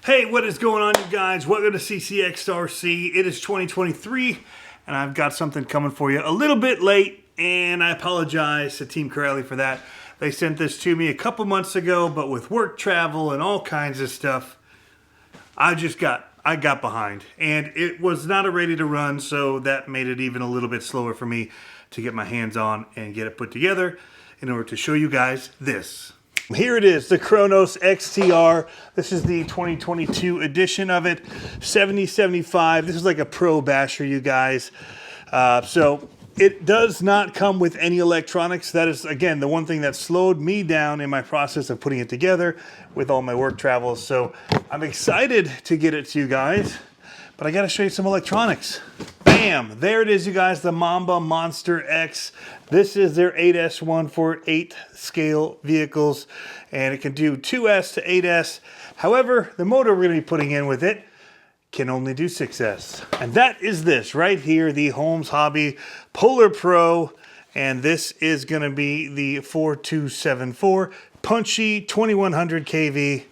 Hey, what is going on, you guys? Welcome to CCxRC. It is 2023, and I've got something coming for you a little bit late, and I apologize to Team Corelli for that. They sent this to me a couple months ago, but with work travel and all kinds of stuff, I got behind, and it was not ready to run, so that made it even a little bit slower for me to get my hands on and get it put together in order to show you guys this. Here it is, the Kronos XTR. This is the 2022 edition of it, 7075. This is like a pro basher, you guys. So it does not come with any electronics. That is, again, the one thing that slowed me down in my process of putting it together with all my work travels. So I'm excited to get it to you guys, but I gotta show you some electronics. Bam, there it is, you guys, the Mamba Monster X. This is their 8S one for 8 scale vehicles, and it can do 2S to 8S. However, the motor we're gonna be putting in with it can only do 6S. And that is this right here, the Holmes Hobby Polar Pro. And this is gonna be the 4274 punchy 2100 kV.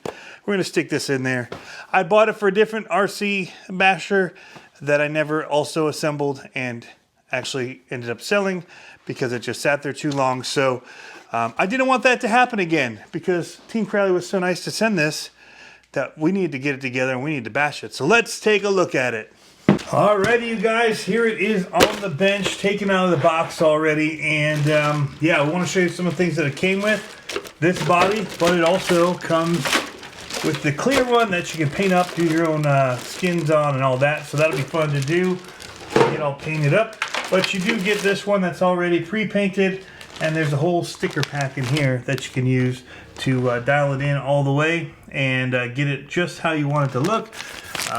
We're gonna stick this in there. I bought it for a different RC basher that I never also assembled and actually ended up selling because it just sat there too long. So I didn't want that to happen again because Team Corelli was so nice to send this that we need to get it together and we need to bash it. So let's take a look at it. Alrighty, you guys, here it is on the bench, taken out of the box already. And yeah, I want to show you some of the things that it came with. This body, but it also comes with the clear one that you can paint up, do your own skins on and all that. So that'll be fun to do, get all painted up. But you do get this one that's already pre-painted, and there's a whole sticker pack in here that you can use to dial it in all the way and get it just how you want it to look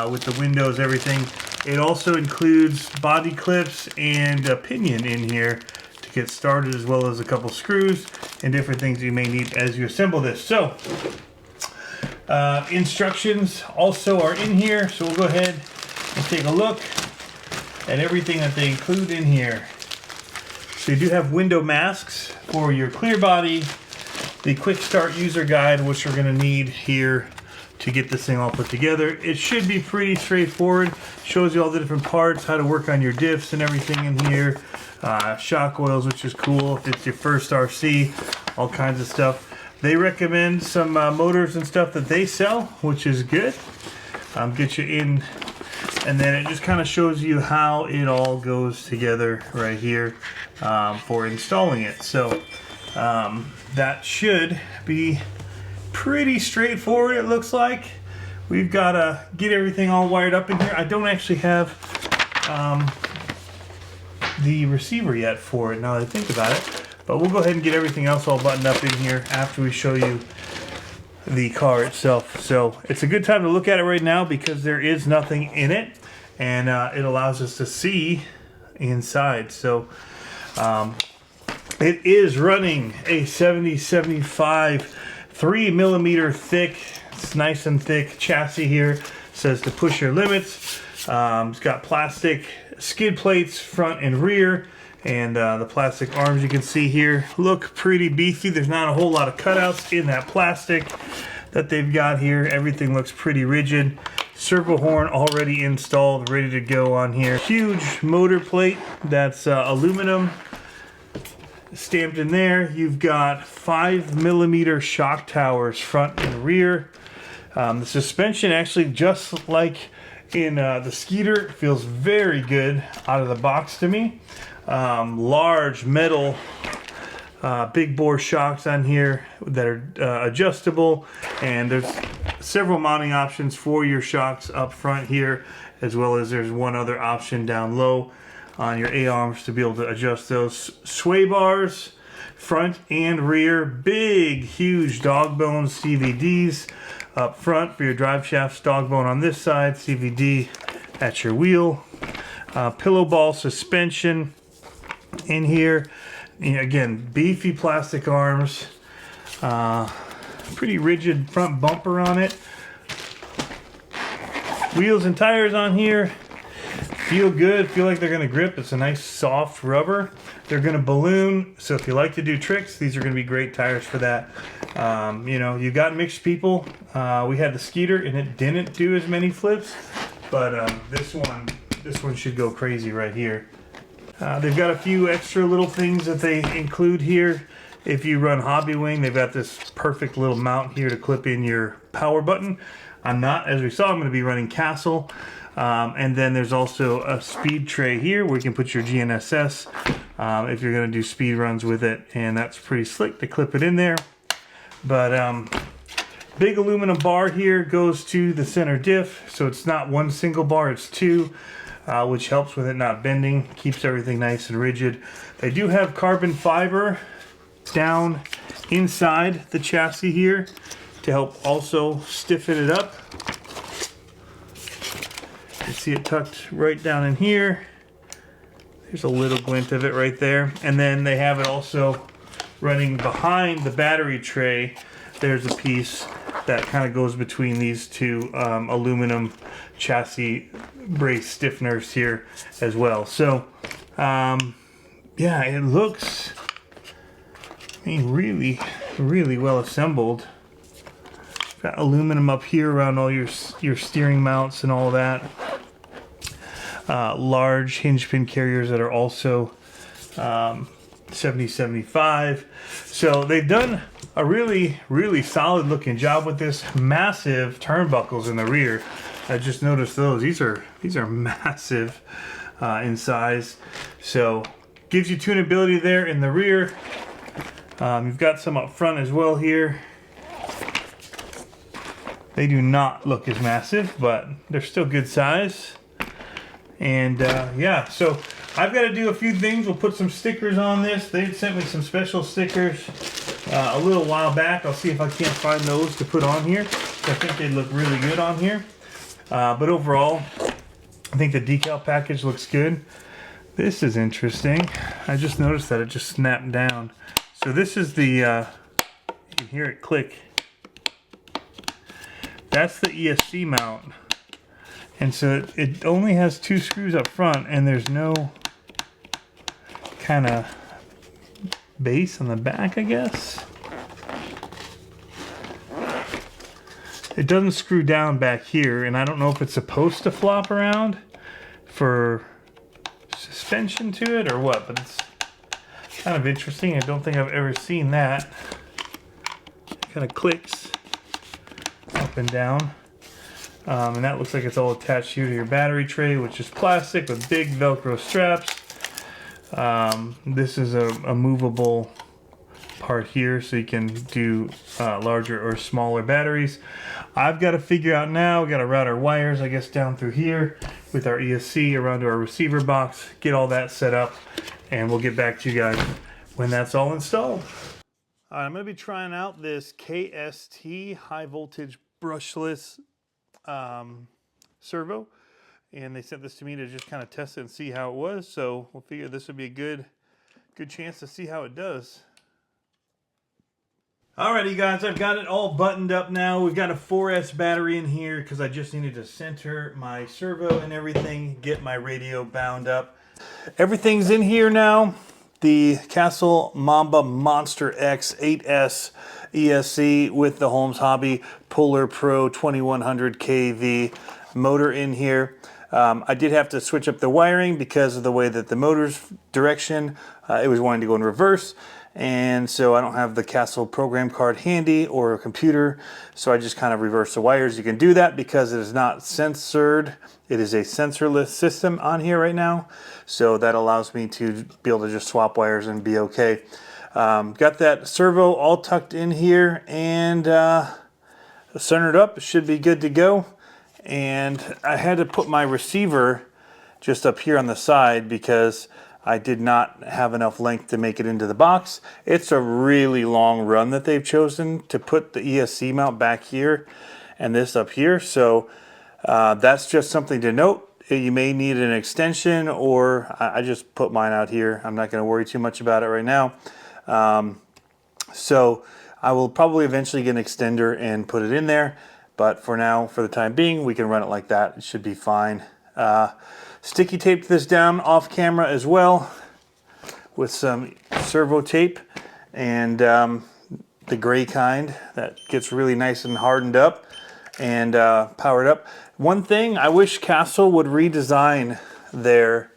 with the windows, everything. It also includes body clips and a pinion in here to get started, as well as a couple screws and different things you may need as you assemble this. So instructions also are in here, so we'll go ahead and take a look at everything that they include in here. So you do have window masks for your clear body, the quick start user guide, which we're going to need here to get this thing all put together. It should be pretty straightforward. Shows you all the different parts, how to work on your diffs and everything in here. Shock oils, which is cool if it's your first RC, all kinds of stuff. They recommend some motors and stuff that they sell, which is good. Get you in, and then it just kind of shows you how it all goes together right here for installing it. So that should be pretty straightforward, it looks like. We've got to get everything all wired up in here. I don't actually have the receiver yet for it, now that I think about it. But we'll go ahead and get everything else all buttoned up in here after we show you the car itself. So it's a good time to look at it right now because there is nothing in it, and it allows us to see inside. So it is running a 7075 3mm thick, it's nice and thick chassis here. It says to push your limits. It's got plastic skid plates front and rear. And the plastic arms you can see here look pretty beefy. There's not a whole lot of cutouts in that plastic that they've got here. Everything looks pretty rigid. Servo horn already installed, ready to go on here. Huge motor plate that's aluminum stamped in there. You've got 5mm shock towers front and rear. The suspension actually, just like in the Skeeter, feels very good out of the box to me. Large metal big bore shocks on here that are adjustable, and there's several mounting options for your shocks up front here, as well as there's one other option down low on your A-arms to be able to adjust those. Sway bars front and rear, big huge dog bone CVDs up front for your drive shafts, dog bone on this side, CVD at your wheel. Pillow ball suspension in here. Again, beefy plastic arms, pretty rigid front bumper on it. Wheels and tires on here feel good, feel like they're going to grip. It's a nice soft rubber. They're going to balloon, so if you like to do tricks, these are going to be great tires for that. You know, you got mixed people. We had the Skeeter and it didn't do as many flips, but this one should go crazy right here. They've got a few extra little things that they include here. If you run Hobby Wing, they've got this perfect little mount here to clip in your power button. I'm not, as we saw, I'm going to be running Castle. And then there's also a speed tray here where you can put your GNSS if you're going to do speed runs with it. And that's pretty slick to clip it in there. But big aluminum bar here goes to the center diff. So it's not one single bar, it's two. Which helps with it not bending, keeps everything nice and rigid. They do have carbon fiber down inside the chassis here to help also stiffen it up. You see it tucked right down in here. There's a little glint of it right there. And then they have it also running behind the battery tray. There's a piece that kind of goes between these two aluminum chassis brace stiffeners here as well. So yeah, it looks, I mean, really well assembled. Got aluminum up here around all your steering mounts and all that. Large hinge pin carriers that are also 7075. So they've done a really solid looking job with this. Massive turnbuckles in the rear. I just noticed those. These are massive in size. So gives you tunability there in the rear. You've got some up front as well here. They do not look as massive, but they're still good size. And yeah, so I've got to do a few things. We'll put some stickers on this. They sent me some special stickers a little while back. I'll see if I can't find those to put on here. I think they'd look really good on here. But overall, I think the decal package looks good. This is interesting. I just noticed that it just snapped down. So this is the, you can hear it click. That's the ESC mount. And so it only has two screws up front and there's no kind of base on the back, I guess. It doesn't screw down back here, and I don't know if it's supposed to flop around for suspension to it or what, but it's kind of interesting. I don't think I've ever seen that. It kind of clicks up and down. And that looks like it's all attached here to your battery tray, which is plastic with big Velcro straps. This is a movable part here, so you can do larger or smaller batteries. I've got to figure out now, we've got to route our wires, I guess, down through here with our ESC around to our receiver box, get all that set up, and we'll get back to you guys when that's all installed. All right, I'm going to be trying out this KST high voltage brushless servo, and they sent this to me to just kind of test it and see how it was. So we'll figure this would be a good chance to see how it does. Alrighty guys, I've got it all buttoned up now. We've got a 4S battery in here because I just needed to center my servo and everything, get my radio bound up. Everything's in here now. The Castle Mamba Monster X 8S ESC with the Holmes Hobby Polar Pro 2100 kV motor in here. I did have to switch up the wiring because of the way that the motor's direction, it was wanting to go in reverse. And so I don't have the Castle program card handy or a computer, so I just kind of reverse the wires. You can do that because it is not sensored. It is a sensorless system on here right now, so that allows me to be able to just swap wires and be okay. Got that servo all tucked in here and centered up. It should be good to go. And I had to put my receiver just up here on the side because I did not have enough length to make it into the box. It's a really long run that they've chosen to put the ESC mount back here and this up here. So that's just something to note. You may need an extension, or I just put mine out here. I'm not going to worry too much about it right now. So I will probably eventually get an extender and put it in there. But for now, for the time being, we can run it like that. It should be fine. Sticky taped this down off camera as well with some servo tape, and the gray kind that gets really nice and hardened up and powered up. One thing, I wish Castle would redesign their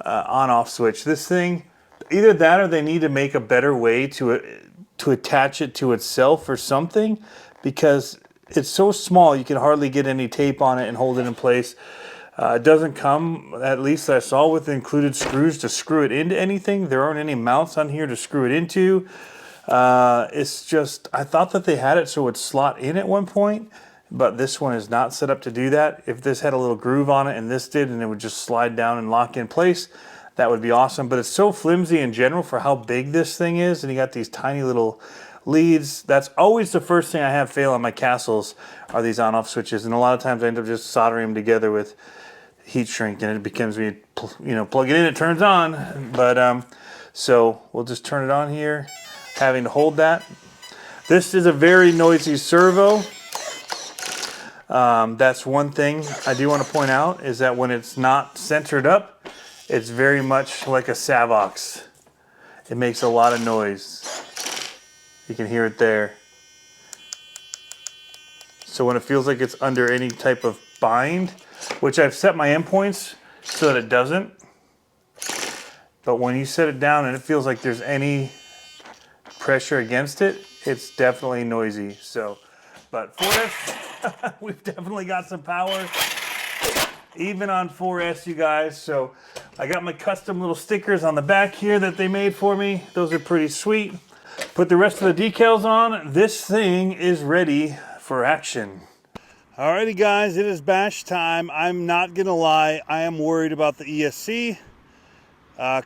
on-off switch. This thing, either that or they need to make a better way to attach it to itself or something, because it's so small you can hardly get any tape on it and hold it in place. It doesn't come, at least I saw, with included screws to screw it into anything. There aren't any mounts on here to screw it into. It's just, I thought that they had it so it would slot in at one point, but this one is not set up to do that. If this had a little groove on it and this did, and it would just slide down and lock in place, that would be awesome. But it's so flimsy in general for how big this thing is, and you got these tiny little leads. That's always the first thing I have fail on my Castles, are these on-off switches, and a lot of times I end up just soldering them together with heat shrink, and it becomes me, you know, plug it in, it turns on. But so we'll just turn it on here, having to hold that. This is a very noisy servo. That's one thing I do want to point out, is that when it's not centered up, it's very much like a Savox. It makes a lot of noise. You can hear it there. So when it feels like it's under any type of bind, which I've set my endpoints so that it doesn't, but when you set it down and it feels like there's any pressure against it, it's definitely noisy. So, but 4S, we've definitely got some power, even on 4S, you guys. So I got my custom little stickers on the back here that they made for me. Those are pretty sweet. Put the rest of the decals on. This thing is ready for action. Alrighty guys, it is bash time. I'm not gonna lie, I am worried about the ESC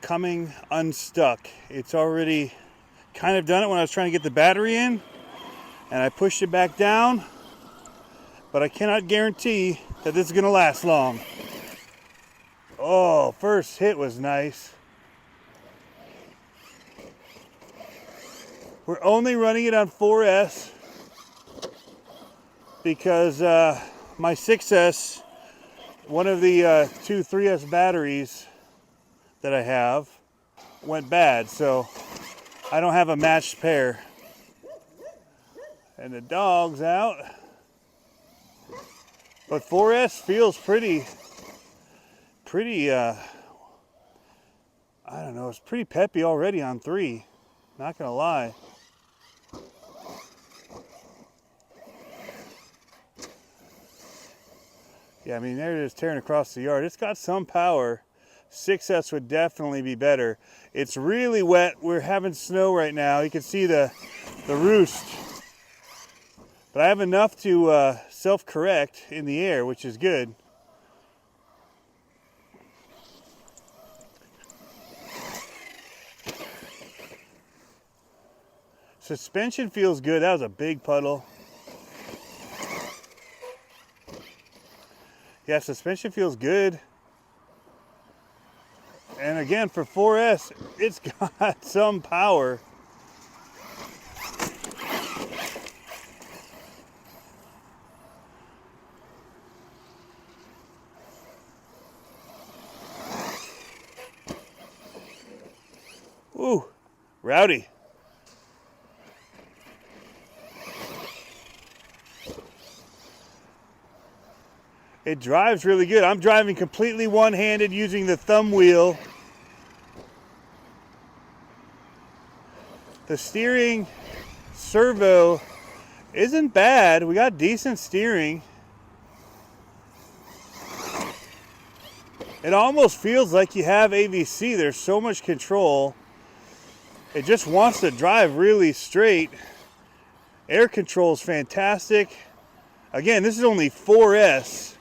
coming unstuck. It's already kind of done it when I was trying to get the battery in, and I pushed it back down, but I cannot guarantee that this is gonna last long. Oh, first hit was nice. We're only running it on 4S because my 6S, one of the two 3S batteries that I have, went bad, so I don't have a matched pair. And the dog's out. But 4S feels pretty, I don't know, it's pretty peppy already on 3. Not gonna lie. Yeah, I mean, there it is tearing across the yard. It's got some power. 6S would definitely be better. It's really wet. We're having snow right now. You can see the roost. But I have enough to self-correct in the air, which is good. Suspension feels good. That was a big puddle. Yeah, suspension feels good. And again, for 4S, it's got some power. Ooh, rowdy. It drives really good. I'm driving completely one-handed using the thumb wheel. The steering servo isn't bad. We got decent steering. It almost feels like you have AVC. There's so much control. It just wants to drive really straight. Air control is fantastic. Again, this is only 4S.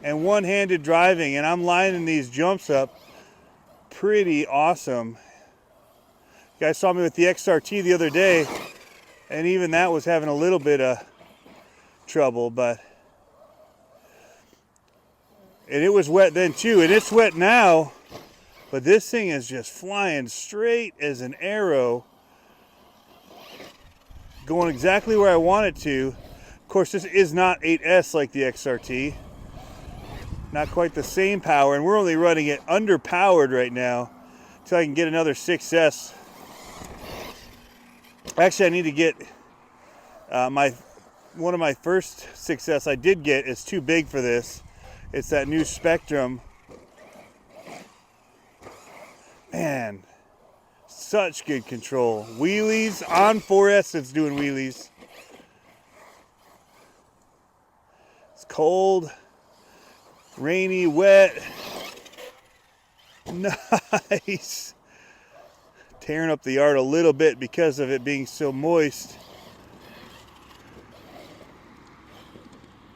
And one-handed driving, and I'm lining these jumps up pretty awesome. You guys saw me with the XRT the other day, and even that was having a little bit of trouble, and it was wet then too, and it's wet now, but this thing is just flying straight as an arrow, going exactly where I want it to. Of course, this is not 8S like the XRT. Not quite the same power, and we're only running it underpowered right now until I can get another 6S. Actually, I need to get one of my first 6S I did get is too big for this. It's that new Spectrum. Man, such good control. Wheelies on 4S, it's doing wheelies. It's cold, rainy, wet. Nice. Tearing up the yard a little bit because of it being so moist.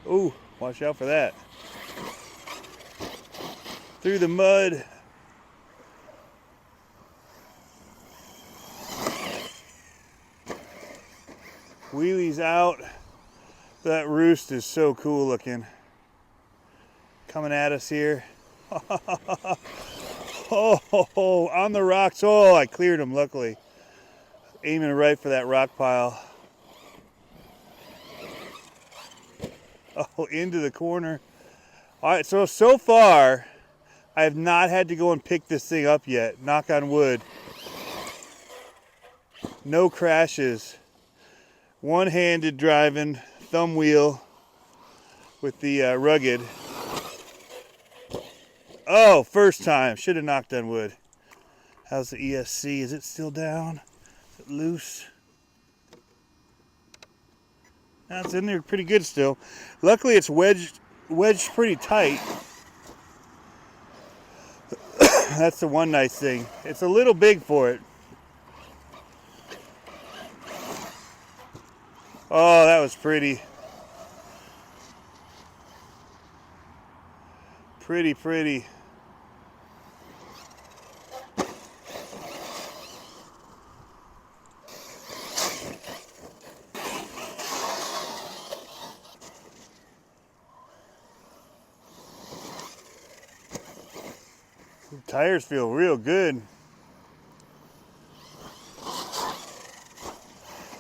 Ooh, watch out for that. Through the mud. Wheelies out. That roost is so cool looking. Coming at us here. Oh, on the rocks. Oh, I cleared them, luckily. Aiming right for that rock pile. Oh, into the corner. All right, so far, I have not had to go and pick this thing up yet. Knock on wood. No crashes. One-handed driving, thumb wheel with the rugged. Oh, first time. Should have knocked on wood. How's the ESC? Is it still down? Is it loose? No, it's in there pretty good still. Luckily, it's wedged pretty tight. That's the one nice thing. It's a little big for it. Oh, that was pretty. Pretty. The tires feel real good.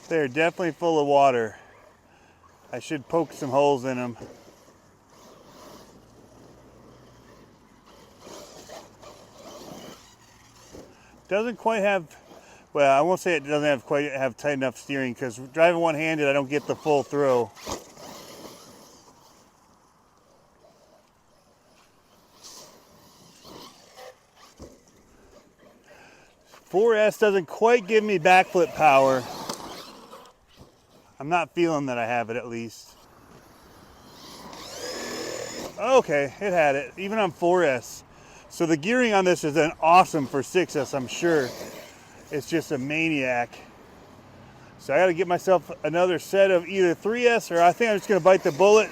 They're definitely full of water. I should poke some holes in them. Doesn't quite have, well, I won't say it doesn't have quite have tight enough steering, because driving one-handed, I don't get the full throw. .4S doesn't quite give me backflip power. I'm not feeling that I have it, at least. Okay, it had it, even on 4S. So the gearing on this is an awesome for 6S, I'm sure. It's just a maniac. So I gotta get myself another set of either 3S, or I think I'm just gonna bite the bullet,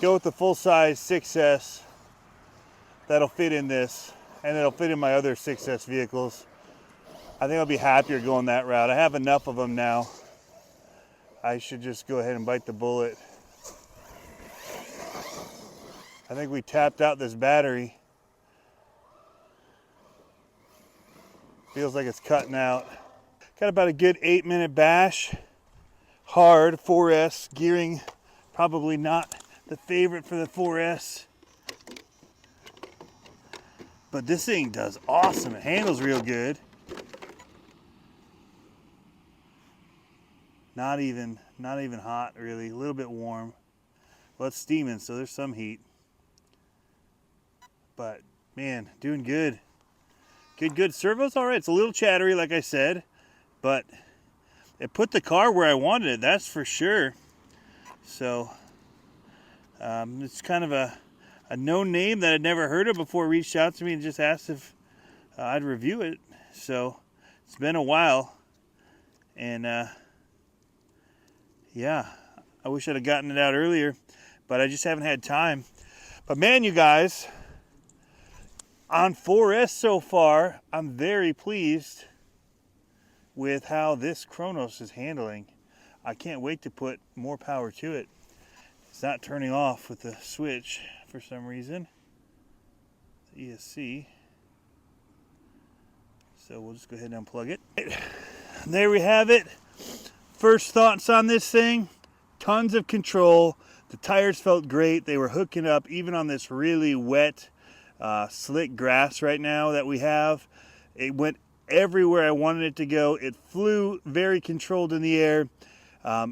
go with the full-size 6S. That'll fit in this, and it'll fit in my other 6S vehicles. I think I'll be happier going that route. I have enough of them now. I should just go ahead and bite the bullet. I think we tapped out this battery. Feels like it's cutting out. Got about a good 8-minute bash. Hard 4S gearing. Probably not the favorite for the 4S. But this thing does awesome. It handles real good. Not even hot, really. A little bit warm. Well, it's steaming, so there's some heat. But man, doing good. Good. Servo's all right. It's a little chattery, like I said, but it put the car where I wanted it. That's for sure. So it's kind of a known name that I'd never heard of before. Reached out to me and just asked if I'd review it. So it's been a while, and yeah, I wish I'd have gotten it out earlier, but I just haven't had time. But man, you guys, on 4S so far, I'm very pleased with how this Kronos is handling. I can't wait to put more power to it. It's not turning off with the switch for some reason. The ESC. So we'll just go ahead and unplug it. There we have it. First thoughts on this thing, tons of control. The tires felt great. They were hooking up even on this really wet, slick grass right now that we have. It went everywhere I wanted it to go. It flew very controlled in the air.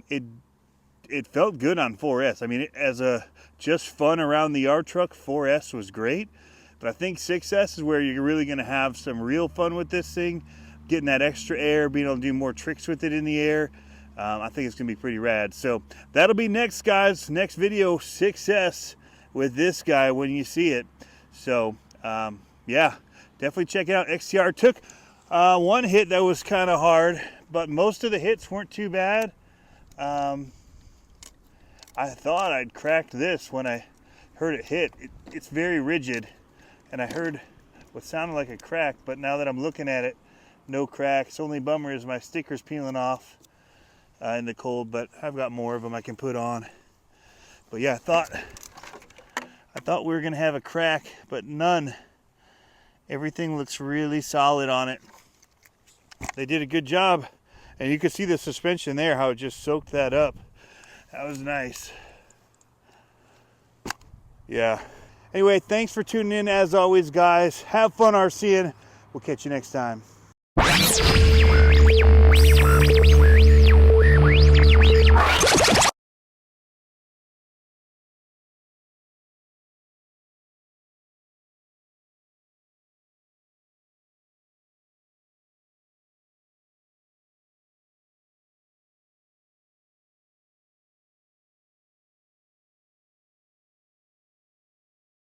It felt good on 4S. I mean, as a just fun around the yard truck, 4S was great. But I think 6S is where you're really going to have some real fun with this thing. Getting that extra air, being able to do more tricks with it in the air. I think it's going to be pretty rad. So that'll be next, guys. Next video, 6S with this guy when you see it. So, yeah, definitely check it out. XTR took one hit that was kind of hard, but most of the hits weren't too bad. I thought I'd cracked this when I heard it hit. It's very rigid, and I heard what sounded like a crack, but now that I'm looking at it, no cracks. Only bummer is my sticker's peeling off in the cold, but I've got more of them I can put on. But yeah, I thought we were gonna have a crack, but none. Everything looks really solid on it. They did a good job, and you can see the suspension there, how it just soaked that up. That was nice. Yeah. Anyway, thanks for tuning in as always, guys. Have fun RCing. We'll catch you next time.